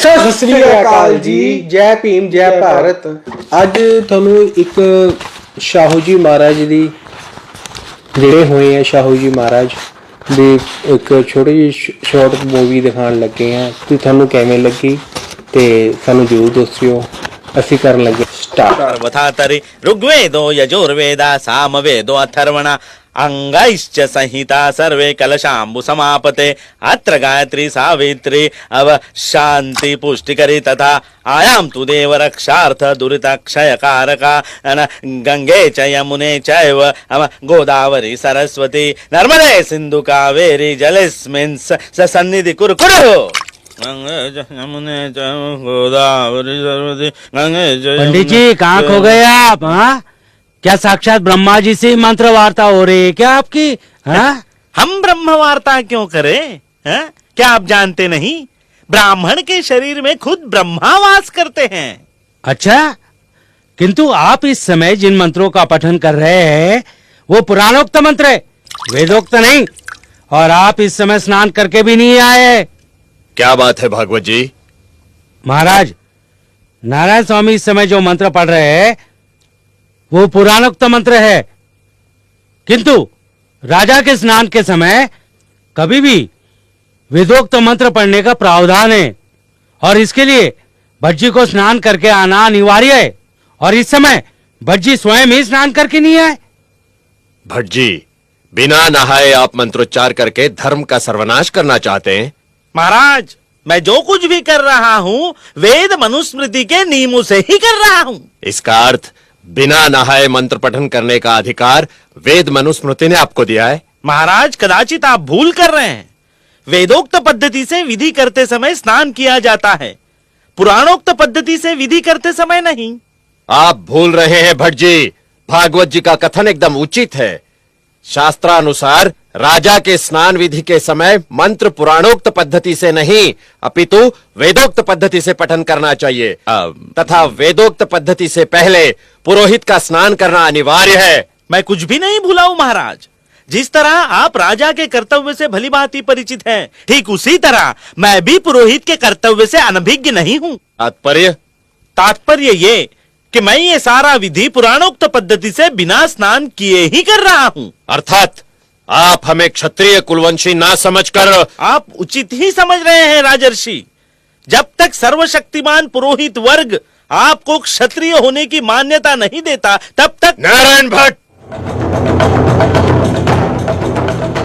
ਸਤਿ ਸ੍ਰੀ ਅਕਾਲ ਜੀ। ਜੈ ਭੀਮ ਜੈ ਭਾਰਤ। ਅੱਜ ਤੁਹਾਨੂੰ ਇੱਕ ਸ਼ਾਹੂ ਜੀ ਮਹਾਰਾਜ ਦੀ ਜਿਹੜੇ ਹੋਏ ਆ ਸ਼ਾਹੂ ਜੀ ਮਹਾਰਾਜ ਦੀ ਇੱਕ ਛੋਟੀ ਜਿਹੀ ਸ਼ਾਰਟ ਮੂਵੀ ਦਿਖਾਉਣ ਲੱਗੇ ਹਾਂ ਤੇ ਤੁਹਾਨੂੰ ਕਿਵੇਂ ਲੱਗੀ ਤੇ ਸਾਨੂੰ ਜ਼ਰੂਰ ਦੱਸਿਓ। ਅਸੀਂ ਕਰਨ ਲੱਗੇ ਸਟਾਰਟ। ऋग्वेदो यजुर्वेद सामवेदो अथर्वण अंगैश्च संहिता सर्वे कलशाम्बु समापते अत्र गायत्री सावित्री अव शांति पुष्टिकरी तथा आयाम तु देव रक्षार्थ दुरिताक्षय कारका गंगे च यमुने चैव गोदावरी सरस्वती नर्मदे सिंधु कावेरी जलेस्मिन् सन्निधि कुरु कुरु। पंडित जी कहाँ खो गए आप? हाँ, क्या साक्षात ब्रह्मा जी से मंत्र वार्ता हो रही है क्या आपकी? हाँ? हम ब्रह्म वार्ता क्यों करें? हाँ? क्या आप जानते नहीं ब्राह्मण के शरीर में खुद ब्रह्मा वास करते हैं। अच्छा, किंतु आप इस समय जिन मंत्रों का पठन कर रहे हैं वो पुराणोक्त मंत्र है, वेदोक्त नहीं। और आप इस समय स्नान करके भी नहीं आए। क्या बात है भागवत जी? महाराज, नारायण स्वामी इस समय जो मंत्र पढ़ रहे हैं वो पुराणोक्त मंत्र है, किंतु राजा के स्नान के समय कभी भी वेदोक्त मंत्र पढ़ने का प्रावधान है और इसके लिए भज्जी को स्नान करके आना अनिवार्य है। और इस समय भज्जी स्वयं ही स्नान करके नहीं आए। भट्ट जी, बिना नहाए आप मंत्रोच्चार करके धर्म का सर्वनाश करना चाहते हैं? महाराज, मैं जो कुछ भी कर रहा हूँ वेद मनुस्मृति के नियमों से ही कर रहा हूँ। इसका अर्थ बिना नहाए मंत्र पठन करने का अधिकार वेद मनुस्मृति ने आपको दिया है? महाराज, कदाचित आप भूल कर रहे हैं। वेदोक्त पद्धति से विधि करते समय स्नान किया जाता है, पुराणोक्त पद्धति से विधि करते समय नहीं। आप भूल रहे हैं भट्ट जी। भागवत जी का कथन एकदम उचित है। शास्त्रानुसार राजा के स्नान विधि के समय मंत्र पुराणोक्त पद्धति से नहीं अपितु वेदोक्त पद्धति से पठन करना चाहिए तथा वेदोक्त पद्धति से पहले पुरोहित का स्नान करना अनिवार्य है। मैं कुछ भी नहीं भूला हूँ महाराज। जिस तरह आप राजा के कर्तव्य से भली भांति परिचित हैं, ठीक उसी तरह मैं भी पुरोहित के कर्तव्य से अनभिज्ञ नहीं हूँ। तात्पर्य ये कि मैं ये सारा विधि पुराणोक्त पद्धति से बिना स्नान किए ही कर रहा हूँ। अर्थात आप हमें क्षत्रिय कुलवंशी ना समझकर आप उचित ही समझ रहे हैं राजर्षि। जब तक सर्वशक्तिमान पुरोहित वर्ग आपको क्षत्रिय होने की मान्यता नहीं देता तब तक। नारायण भट्ट,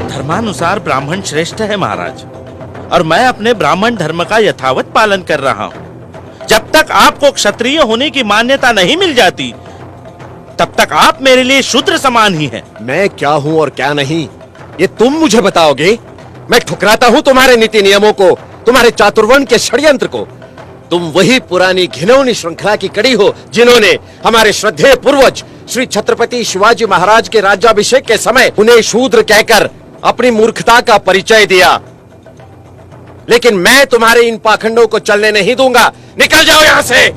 धर्मानुसार ब्राह्मण श्रेष्ठ है महाराज, और मैं अपने ब्राह्मण धर्म का यथावत पालन कर रहा हूँ। जब तक आपको क्षत्रिय होने की मान्यता नहीं मिल जाती तब तक आप मेरे लिए शूद्र समान ही हैं। मैं क्या हूँ और क्या नहीं ये तुम मुझे बताओगे? मैं ठुकराता हूँ तुम्हारे नीति नियमों को, तुम्हारे चातुर्वर्ण के षड्यंत्र को। तुम वही पुरानी घिनौनी श्रृंखला की कड़ी हो जिन्होंने हमारे श्रद्धेय पूर्वज श्री छत्रपति शिवाजी महाराज के राज्याभिषेक के समय उन्हें शूद्र कहकर अपनी मूर्खता का परिचय दिया। लेकिन मैं तुम्हारे इन पाखंडों को चलने नहीं दूंगा। निकल जाओ यहां से।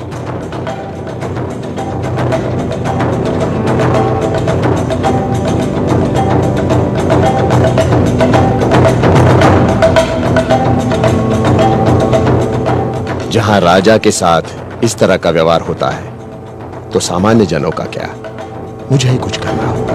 जहां राजा के साथ इस तरह का व्यवहार होता है तो सामान्य जनों का क्या? मुझे ही कुछ करना होगा।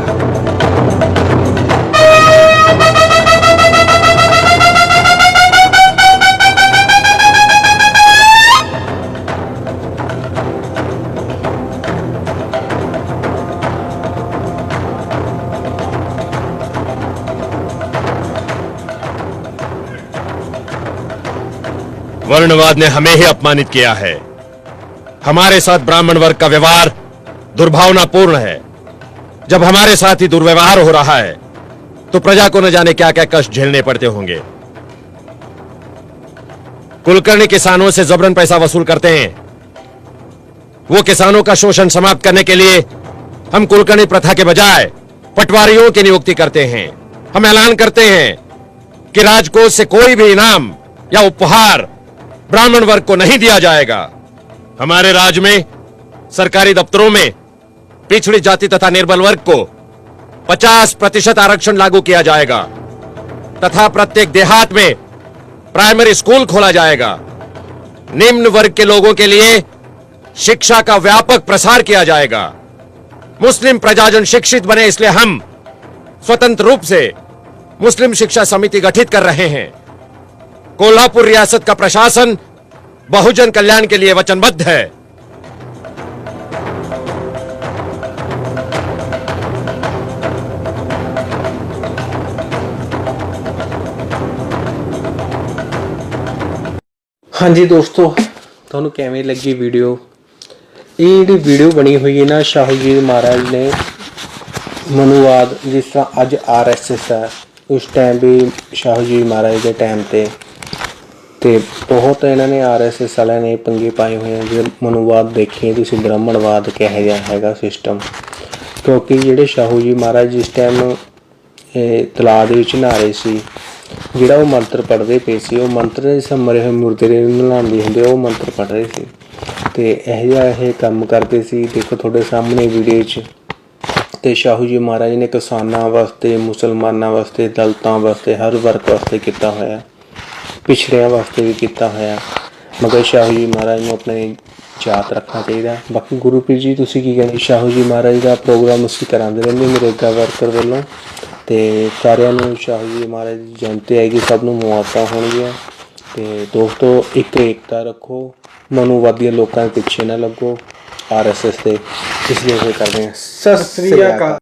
वर्णवाद ने हमें ही अपमानित किया है। हमारे साथ ब्राह्मण वर्ग का व्यवहार दुर्भावनापूर्ण है। जब हमारे साथ ही दुर्व्यवहार हो रहा है तो प्रजा को न जाने क्या क्या कष्ट झेलने पड़ते होंगे। कुलकर्णी किसानों से जबरन पैसा वसूल करते हैं। वो किसानों का शोषण समाप्त करने के लिए हम कुलकर्णी प्रथा के बजाय पटवारियों की नियुक्ति करते हैं। हम ऐलान करते हैं कि राजकोष से कोई भी इनाम या उपहार ब्राह्मण वर्ग को नहीं दिया जाएगा। हमारे राज्य में सरकारी दफ्तरों में पिछड़ी जाति तथा निर्बल वर्ग को 50% आरक्षण लागू किया जाएगा तथा प्रत्येक देहात में प्राइमरी स्कूल खोला जाएगा। निम्न वर्ग के लोगों के लिए शिक्षा का व्यापक प्रसार किया जाएगा। मुस्लिम प्रजाजन शिक्षित बने, इसलिए हम स्वतंत्र रूप से मुस्लिम शिक्षा समिति गठित कर रहे हैं। कोल्हापुर रियासत का प्रशासन बहुजन कल्याण के लिए वचनबद्ध है। हाँ जी दोस्तों, ਤੁਹਾਨੂੰ ਕਿਵੇਂ ਲੱਗੀ ਵੀਡੀਓ? ਇਹ ਜਿਹੜੀ ਵੀਡੀਓ ਬਣੀ ਹੋਈ ਹੈ ਨਾ, ਸ਼ਾਹੂ ਜੀ ਮਹਾਰਾਜ ਨੇ ਮਨੂਵਾਦ, ਜਿਸ ਤਰ੍ਹਾਂ ਅੱਜ ਆਰਐਸਐਸ ਹੈ, ਉਸ ਟਾਈਮ ਵੀ ਸ਼ਾਹੂ ਜੀ ਮਹਾਰਾਜ ਦੇ ਟਾਈਮ ਤੇ ਬਹੁਤ ਇਹਨਾਂ ਨੇ ਆਰਐਸਐਸ ਵਾਲਿਆਂ ਨੇ ਪੰਗੇ ਪਾਏ ਹੋਏ ਆ। ਜੇ ਮਨੂਵਾਦ ਦੇਖੀਏ ਤੁਸੀਂ, ਬ੍ਰਾਹਮਣਵਾਦ ਕਿਹੋ ਜਿਹਾ ਹੈਗਾ ਸਿਸਟਮ, ਕਿਉਂਕਿ ਜਿਹੜੇ ਸ਼ਾਹੂ ਜੀ ਮਹਾਰਾਜ ਜਿਸ ਟਾਈਮ ਤਲਾਅ ਦੇ ਵਿੱਚ ਨਹਾ ਰਹੇ ਸੀ, ਜਿਹੜਾ ਉਹ ਮੰਤਰ ਪੜ੍ਹਦੇ ਪਏ ਸੀ, ਉਹ ਮੰਤਰ ਮਰੇ ਹੋਏ ਮੁਰਦੇ ਨੂੰ ਨਹਾਉਂਦੇ ਹੁੰਦੇ, ਉਹ ਮੰਤਰ ਪੜ੍ਹ ਰਹੇ ਸੀ ਤੇ ਇਹੋ ਜਿਹਾ ਇਹ ਕੰਮ ਕਰਦੇ ਸੀ। ਦੇਖੋ ਤੁਹਾਡੇ ਸਾਹਮਣੇ ਵੀਡੀਓ 'ਚ। ਤੇ ਸ਼ਾਹੂ ਜੀ ਮਹਾਰਾਜ ਨੇ ਕਿਸਾਨਾਂ ਵਾਸਤੇ, ਮੁਸਲਮਾਨਾਂ ਵਾਸਤੇ, ਦਲਿਤਾਂ ਵਾਸਤੇ, ਹਰ ਵਰਗ ਵਾਸਤੇ ਕੀਤਾ ਹੋਇਆ, ਪਿਛੜਿਆਂ ਵਾਸਤੇ ਵੀ ਕੀਤਾ ਹੋਇਆ। ਮਗਰ ਸ਼ਾਹੂ ਜੀ ਮਹਾਰਾਜ ਨੂੰ ਆਪਣੇ ਯਾਦ ਰੱਖਣਾ ਚਾਹੀਦਾ। ਬਾਕੀ ਗੁਰੂ ਪੀਰ ਜੀ ਤੁਸੀਂ ਕੀ ਕਹਿੰਦੇ? ਸ਼ਾਹੂ ਜੀ ਮਹਾਰਾਜ ਦਾ ਪ੍ਰੋਗਰਾਮ ਅਸੀਂ ਕਰਾਉਂਦੇ ਰਹਿੰਦੇ ਨਰੇਗਾ ਵਰਕਰ ਵੱਲੋਂ, ਤੇ ਸਾਰਿਆਂ ਨੂੰ ਸ਼ਾਹੂ ਜੀ ਮਹਾਰਾਜ ਦੀ ਜਯੰਤੀ ਆਏਗੀ, ਸਭ ਨੂੰ ਮੁਬਾਰਕਾਂ ਹੋਣਗੀਆਂ। ਤੇ ਦੋਸਤੋ, ਇੱਕ ਏਕਤਾ ਰੱਖੋ, ਮਨੂਵਾਦੀਆਂ ਲੋਕਾਂ ਦੇ ਪਿੱਛੇ ਨਾ ਲੱਗੋ, ਆਰਐਸਐਸ ਦੇ। ਇਸ ਲਈ ਇਹ ਕਰਦੇ ਹਾਂ। ਸਤਿ ਸ੍ਰੀ ਅਕਾਲ।